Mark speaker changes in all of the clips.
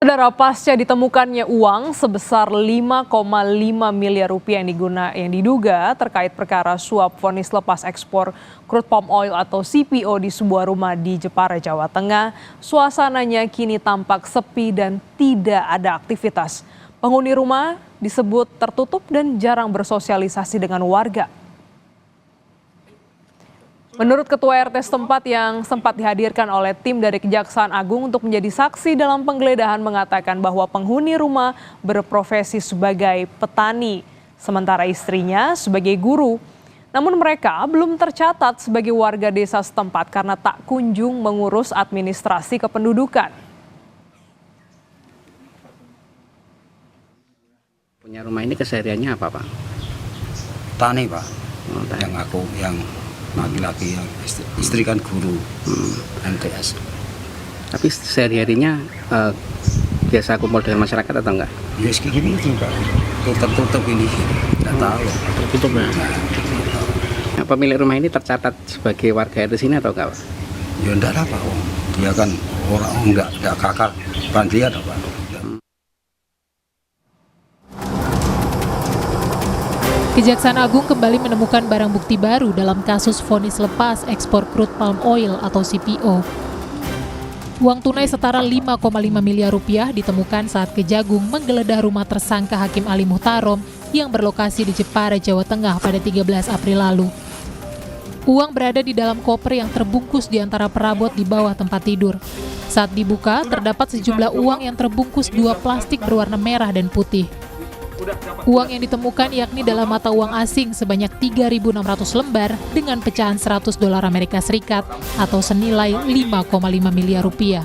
Speaker 1: Saudara, pasca ditemukannya uang sebesar 5,5 miliar rupiah yang diduga terkait perkara suap vonis lepas ekspor crude palm oil atau CPO di sebuah rumah di Jepara, Jawa Tengah, suasananya kini tampak sepi dan tidak ada aktivitas. Penghuni rumah disebut tertutup dan jarang bersosialisasi dengan warga. Menurut Ketua RT setempat yang sempat dihadirkan oleh tim dari Kejaksaan Agung untuk menjadi saksi dalam penggeledahan mengatakan bahwa penghuni rumah berprofesi sebagai petani, sementara istrinya sebagai guru. Namun mereka belum tercatat sebagai warga desa setempat karena tak kunjung mengurus administrasi kependudukan.
Speaker 2: Punya rumah ini kesehariannya apa, Pak?
Speaker 3: Tani, Pak. Yang laki-laki, yang istri kan guru MTS.
Speaker 2: Tapi sehari-harinya biasa kumpul dengan masyarakat atau enggak?
Speaker 3: Ya kayak gini itu, Pak. Tertutup ini, nggak tahu.
Speaker 2: Tertutup ya. Nah, pemilik rumah ini tercatat sebagai warga di sini atau enggak, Pak?
Speaker 3: Ya enggak ada, Pak. Dia kan orang enggak kakak, bukan dia, Pak.
Speaker 4: Kejaksaan Agung kembali menemukan barang bukti baru dalam kasus vonis lepas ekspor crude palm oil atau CPO. Uang tunai setara 5,5 miliar rupiah ditemukan saat Kejagung menggeledah rumah tersangka Hakim Ali Muhtarom yang berlokasi di Jepara, Jawa Tengah pada 13 April lalu. Uang berada di dalam koper yang terbungkus di antara perabot di bawah tempat tidur. Saat dibuka, terdapat sejumlah uang yang terbungkus 2 plastik berwarna merah dan putih. Uang yang ditemukan yakni dalam mata uang asing sebanyak 3.600 lembar dengan pecahan $100 Amerika Serikat atau senilai 5,5 miliar rupiah.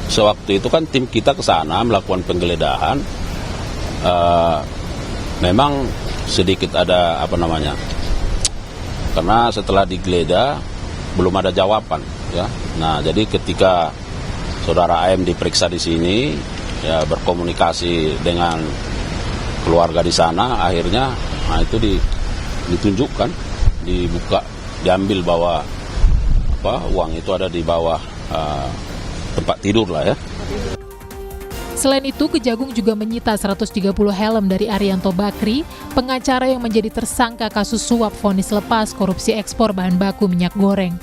Speaker 5: Sewaktu itu kan tim kita ke sana melakukan penggeledahan, memang sedikit ada karena setelah digeledah belum ada jawaban, ya. Nah, jadi ketika saudara AM diperiksa di sini, ya berkomunikasi dengan keluarga di sana, akhirnya itu ditunjukkan, dibuka, diambil bahwa uang itu ada di bawah tempat tidur lah, ya.
Speaker 4: Selain itu, Kejagung juga menyita 130 helm dari Arianto Bakri, pengacara yang menjadi tersangka kasus suap vonis lepas korupsi ekspor bahan baku minyak goreng.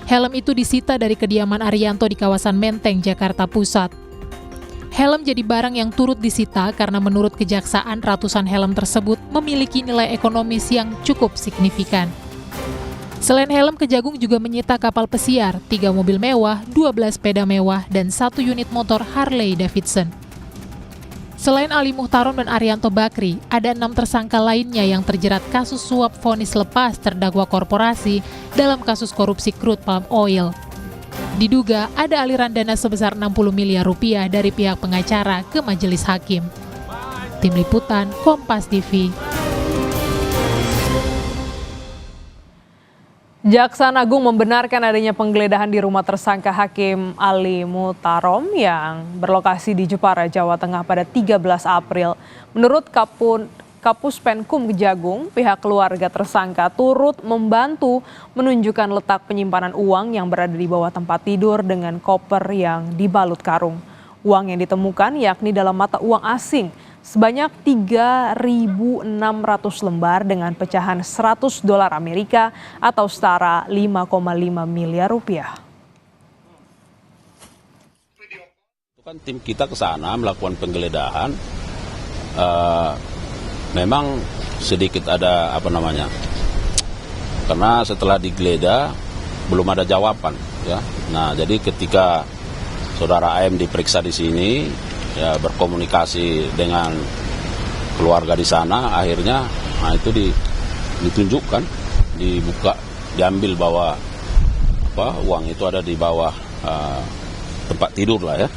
Speaker 4: Helm itu disita dari kediaman Arianto di kawasan Menteng, Jakarta Pusat. Helm jadi barang yang turut disita karena menurut Kejaksaan ratusan helm tersebut memiliki nilai ekonomis yang cukup signifikan. Selain helm, Kejagung juga menyita kapal pesiar, 3 mobil mewah, 12 sepeda mewah, dan 1 unit motor Harley Davidson. Selain Ali Muhtarom dan Arianto Bakri, ada 6 tersangka lainnya yang terjerat kasus suap vonis lepas terdakwa korporasi dalam kasus korupsi crude palm oil. Diduga ada aliran dana sebesar 60 miliar rupiah dari pihak pengacara ke majelis hakim. Tim Liputan, Kompas TV.
Speaker 1: Kejaksaan Agung membenarkan adanya penggeledahan di rumah tersangka Hakim Ali Muhtarom yang berlokasi di Jepara, Jawa Tengah pada 13 April. Menurut Kapus Penkum Kejagung, pihak keluarga tersangka turut membantu menunjukkan letak penyimpanan uang yang berada di bawah tempat tidur dengan koper yang dibalut karung. Uang yang ditemukan yakni dalam mata uang asing sebanyak 3.600 lembar dengan pecahan $100 Amerika atau setara 5,5 miliar rupiah.
Speaker 5: Itu kan tim kita ke sana melakukan penggeledahan, memang sedikit ada karena setelah digeledah belum ada jawaban, ya. Nah, jadi ketika saudara AM diperiksa di sini, ya berkomunikasi dengan keluarga di sana, akhirnya itu ditunjukkan, dibuka, diambil bahwa uang itu ada di bawah tempat tidur lah, ya.